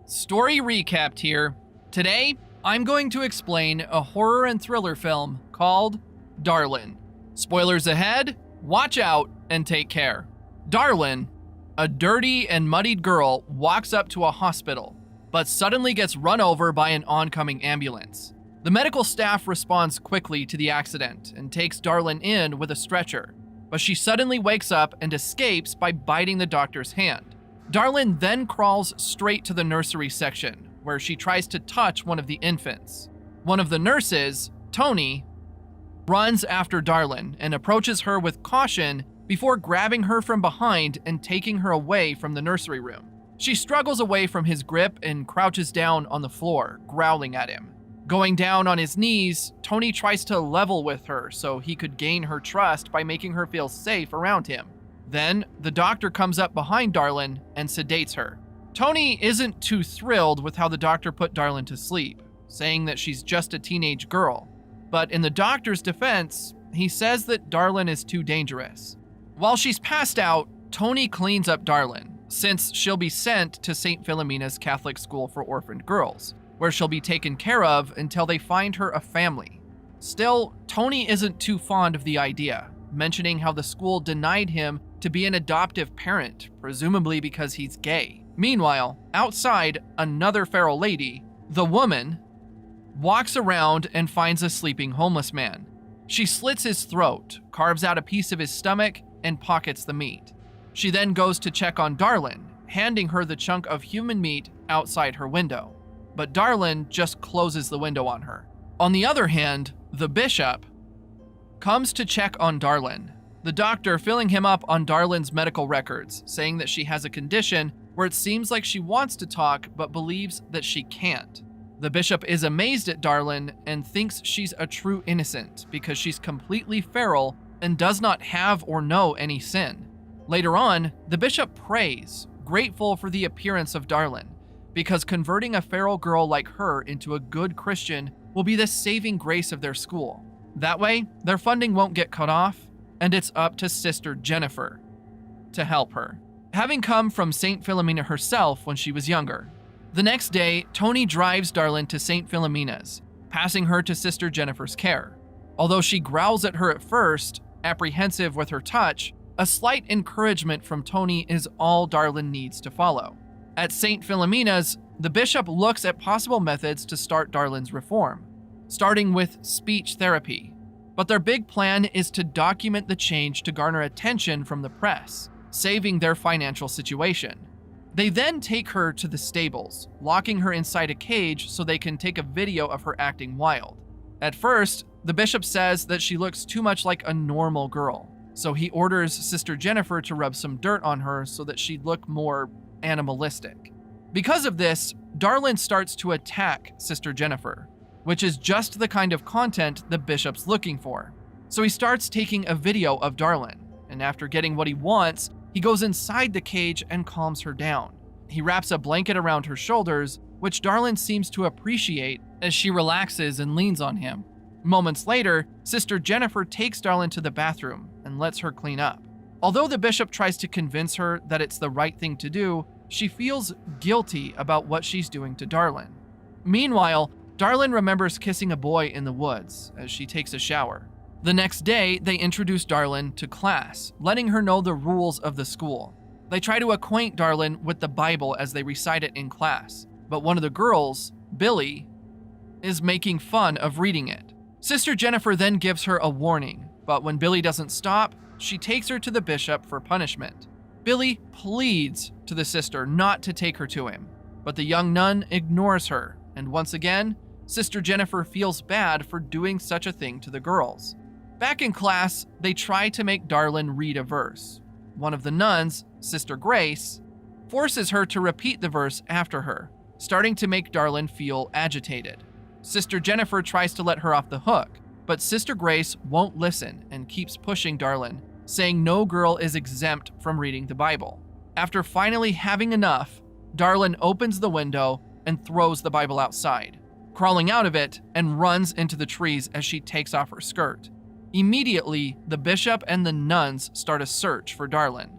Story recapped here. Today, I'm going to explain a horror and thriller film called Darlin. Spoilers ahead, watch out, and take care. Darlin, a dirty and muddied girl, walks up to a hospital, but suddenly gets run over by an oncoming ambulance. The medical staff responds quickly to the accident and takes Darlin in with a stretcher, but she suddenly wakes up and escapes by biting the doctor's hand. Darlin then crawls straight to the nursery section, where she tries to touch one of the infants. One of the nurses, Tony, runs after Darlin and approaches her with caution before grabbing her from behind and taking her away from the nursery room. She struggles away from his grip and crouches down on the floor, growling at him. Going down on his knees, Tony tries to level with her so he could gain her trust by making her feel safe around him. Then, the doctor comes up behind Darlin and sedates her. Tony isn't too thrilled with how the doctor put Darlin to sleep, saying that she's just a teenage girl. But in the doctor's defense, he says that Darlin is too dangerous. While she's passed out, Tony cleans up Darlin, since she'll be sent to St. Philomena's Catholic School for Orphaned Girls, where she'll be taken care of until they find her a family. Still, Tony isn't too fond of the idea, mentioning how the school denied him to be an adoptive parent, presumably because he's gay. Meanwhile, outside, another feral lady, the woman, walks around and finds a sleeping homeless man. She slits his throat, carves out a piece of his stomach, and pockets the meat. She then goes to check on Darlin, handing her the chunk of human meat outside her window. But Darlin just closes the window on her. On the other hand, the bishop comes to check on Darlin, the doctor filling him up on Darlin's medical records, saying that she has a condition where it seems like she wants to talk but believes that she can't. The bishop is amazed at Darlin and thinks she's a true innocent because she's completely feral and does not have or know any sin. Later on, the bishop prays, grateful for the appearance of Darlin, because converting a feral girl like her into a good Christian will be the saving grace of their school. That way, their funding won't get cut off, and it's up to Sister Jennifer to help her, having come from St. Philomena herself when she was younger. The next day, Tony drives Darlin to St. Philomena's, passing her to Sister Jennifer's care. Although she growls at her at first, apprehensive with her touch, a slight encouragement from Tony is all Darlin needs to follow. At St. Philomena's, the bishop looks at possible methods to start Darlin's reform, starting with speech therapy. But their big plan is to document the change to garner attention from the press, saving their financial situation. They then take her to the stables, locking her inside a cage so they can take a video of her acting wild. At first, the bishop says that she looks too much like a normal girl, so he orders Sister Jennifer to rub some dirt on her so that she'd look more animalistic. Because of this, Darlin starts to attack Sister Jennifer, which is just the kind of content the bishop's looking for. So he starts taking a video of Darlin, and after getting what he wants, he goes inside the cage and calms her down. He wraps a blanket around her shoulders, which Darlin seems to appreciate as she relaxes and leans on him. Moments later, Sister Jennifer takes Darlin to the bathroom and lets her clean up. Although the bishop tries to convince her that it's the right thing to do, she feels guilty about what she's doing to Darlin. Meanwhile, Darlin remembers kissing a boy in the woods as she takes a shower. The next day, they introduce Darlin to class, letting her know the rules of the school. They try to acquaint Darlin with the Bible as they recite it in class, but one of the girls, Billy, is making fun of reading it. Sister Jennifer then gives her a warning, but when Billy doesn't stop, she takes her to the bishop for punishment. Billy pleads to the sister not to take her to him, but the young nun ignores her, and once again, Sister Jennifer feels bad for doing such a thing to the girls. Back in class, they try to make Darlin read a verse. One of the nuns, Sister Grace, forces her to repeat the verse after her, starting to make Darlin feel agitated. Sister Jennifer tries to let her off the hook, but Sister Grace won't listen and keeps pushing Darlin, saying no girl is exempt from reading the Bible. After finally having enough, Darlin opens the window and throws the Bible outside, crawling out of it and runs into the trees as she takes off her skirt. Immediately, the bishop and the nuns start a search for Darlin.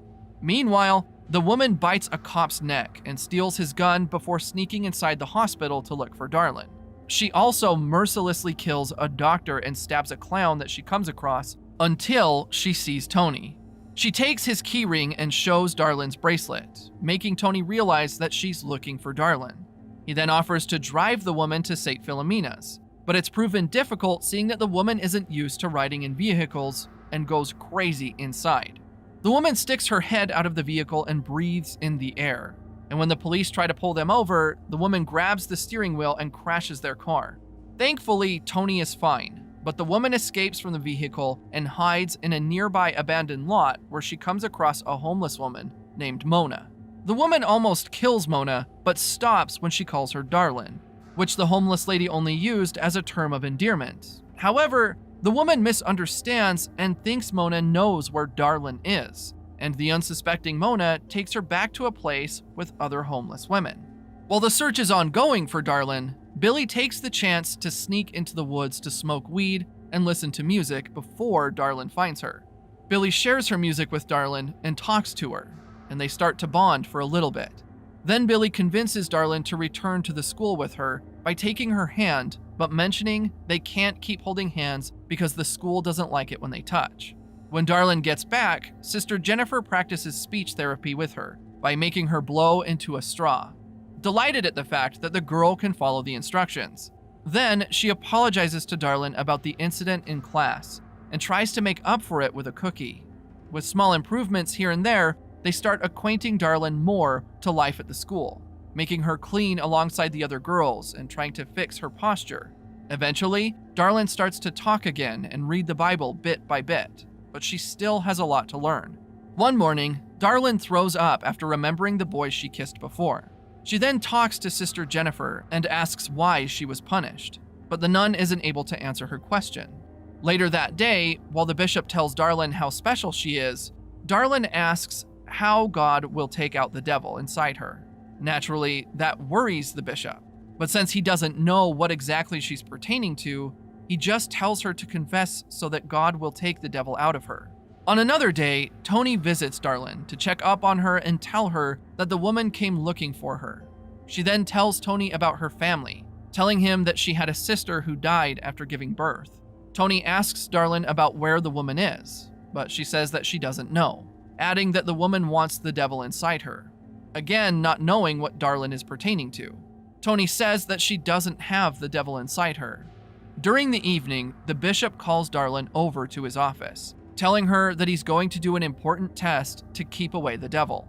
Meanwhile, The woman bites a cop's neck and steals his gun before sneaking inside the hospital to look for Darlin. She also mercilessly kills a doctor and stabs a clown that she comes across until she sees Tony. She takes his keyring and shows Darlin's bracelet, making Tony realize that she's looking for Darlin. He then offers to drive the woman to St. Philomena's, but it's proven difficult seeing that the woman isn't used to riding in vehicles and goes crazy inside. The woman sticks her head out of the vehicle and breathes in the air, and when the police try to pull them over, the woman grabs the steering wheel and crashes their car. Thankfully, Tony is fine, but the woman escapes from the vehicle and hides in a nearby abandoned lot where she comes across a homeless woman named Mona. The woman almost kills Mona, but stops when she calls her Darlin, which the homeless lady only used as a term of endearment. However, the woman misunderstands and thinks Mona knows where Darlin is, and the unsuspecting Mona takes her back to a place with other homeless women. While the search is ongoing for Darlin, Billy takes the chance to sneak into the woods to smoke weed and listen to music before Darlin finds her. Billy shares her music with Darlin and talks to her, and they start to bond for a little bit. Then Billy convinces Darlin to return to the school with her by taking her hand, but mentioning they can't keep holding hands because the school doesn't like it when they touch. When Darlin gets back, Sister Jennifer practices speech therapy with her by making her blow into a straw, delighted at the fact that the girl can follow the instructions. Then she apologizes to Darlin about the incident in class and tries to make up for it with a cookie. With small improvements here and there, they start acquainting Darlin more to life at the school, making her clean alongside the other girls and trying to fix her posture. Eventually, Darlin starts to talk again and read the Bible bit by bit, but she still has a lot to learn. One morning, Darlin throws up after remembering the boys she kissed before. She then talks to Sister Jennifer and asks why she was punished, but the nun isn't able to answer her question. Later that day, while the bishop tells Darlin how special she is, Darlin asks how God will take out the devil inside her. Naturally, that worries the bishop, but since he doesn't know what exactly she's pertaining to, he just tells her to confess so that God will take the devil out of her. On another day, Tony visits Darlin to check up on her and tell her that the woman came looking for her. She then tells Tony about her family, telling him that she had a sister who died after giving birth. Tony asks Darlin about where the woman is, but she says that she doesn't know, adding that the woman wants the devil inside her, again not knowing what Darlin is pertaining to. Tony says that she doesn't have the devil inside her. During the evening, the bishop calls Darlin over to his office, telling her that he's going to do an important test to keep away the devil.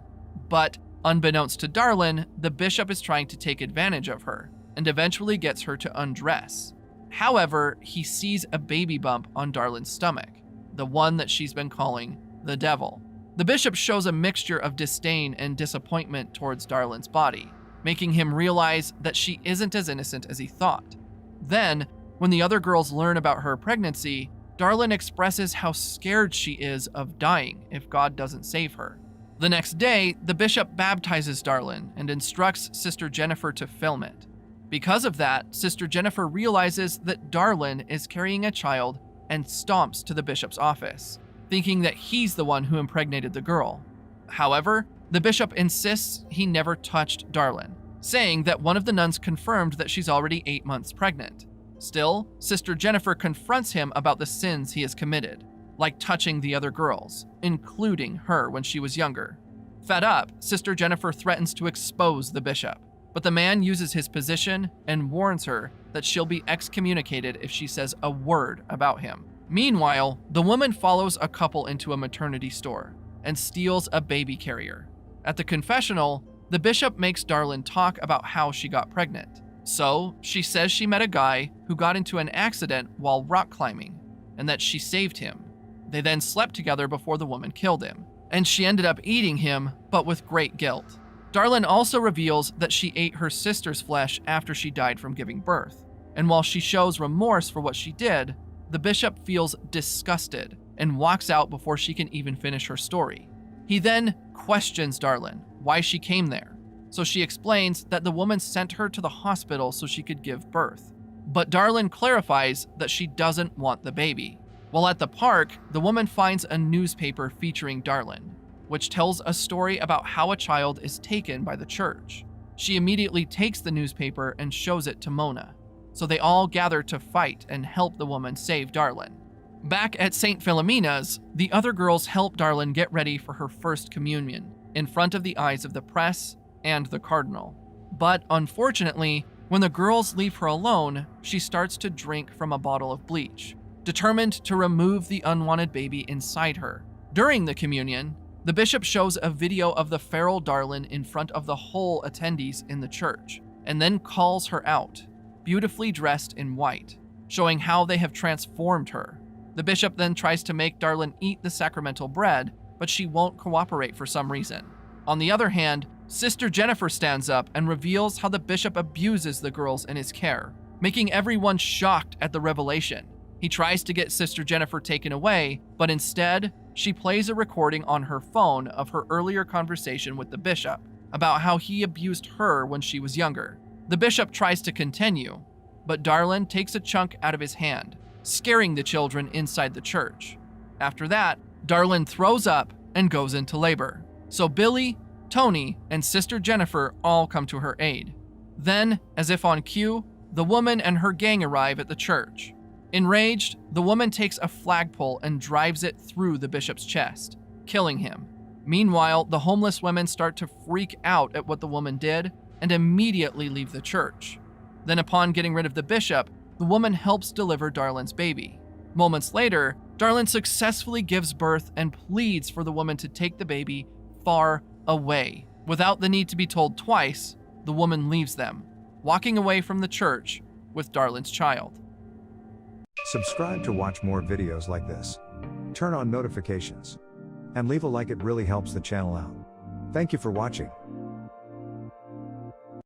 But unbeknownst to Darlin, the bishop is trying to take advantage of her and eventually gets her to undress. However, he sees a baby bump on Darlin's stomach, the one that she's been calling the devil. The bishop shows a mixture of disdain and disappointment towards Darlin's body, making him realize that she isn't as innocent as he thought. Then, when the other girls learn about her pregnancy, Darlin expresses how scared she is of dying if God doesn't save her. The next day, the bishop baptizes Darlin and instructs Sister Jennifer to film it. Because of that, Sister Jennifer realizes that Darlin is carrying a child and stomps to the bishop's office, thinking that he's the one who impregnated the girl. However, the bishop insists he never touched Darlin, saying that one of the nuns confirmed that she's already 8 months pregnant. Still, Sister Jennifer confronts him about the sins he has committed, like touching the other girls, including her when she was younger. Fed up, Sister Jennifer threatens to expose the bishop, but the man uses his position and warns her that she'll be excommunicated if she says a word about him. Meanwhile, the woman follows a couple into a maternity store and steals a baby carrier. At the confessional, the bishop makes Darlin talk about how she got pregnant. So, she says she met a guy who got into an accident while rock climbing, and that she saved him. They then slept together before the woman killed him, and she ended up eating him, but with great guilt. Darlin also reveals that she ate her sister's flesh after she died from giving birth, and while she shows remorse for what she did, the bishop feels disgusted and walks out before she can even finish her story. He then questions Darlin why she came there. So she explains that the woman sent her to the hospital so she could give birth. But Darlin clarifies that she doesn't want the baby. While at the park, the woman finds a newspaper featuring Darlin. which tells a story about how a child is taken by the church. She immediately takes the newspaper and shows it to Mona. So they all gather to fight and help the woman save Darlin. Back at St. Philomena's, the other girls help Darlin get ready for her first communion in front of the eyes of the press and the cardinal. But unfortunately, when the girls leave her alone, she starts to drink from a bottle of bleach, determined to remove the unwanted baby inside her. During the communion, the bishop shows a video of the feral Darlin in front of the whole attendees in the church, and then calls her out, beautifully dressed in white, showing how they have transformed her. The bishop then tries to make Darlin eat the sacramental bread, but she won't cooperate for some reason. On the other hand, Sister Jennifer stands up and reveals how the bishop abuses the girls in his care, making everyone shocked at the revelation. He tries to get Sister Jennifer taken away, but instead, she plays a recording on her phone of her earlier conversation with the bishop about how he abused her when she was younger. The bishop tries to continue, but Darlin takes a chunk out of his hand, scaring the children inside the church. After that, Darlin throws up and goes into labor. So Billy, Tony, and Sister Jennifer all come to her aid. Then, as if on cue, the woman and her gang arrive at the church. Enraged, the woman takes a flagpole and drives it through the bishop's chest, killing him. Meanwhile, the homeless women start to freak out at what the woman did and immediately leave the church. Then upon getting rid of the bishop, the woman helps deliver Darlin's baby. Moments later, Darlin successfully gives birth and pleads for the woman to take the baby far away. Without the need to be told twice, the woman leaves them, walking away from the church with Darlin's child. Subscribe to watch more videos like this. Turn on notifications. And leave a like, it really helps the channel out. Thank you for watching.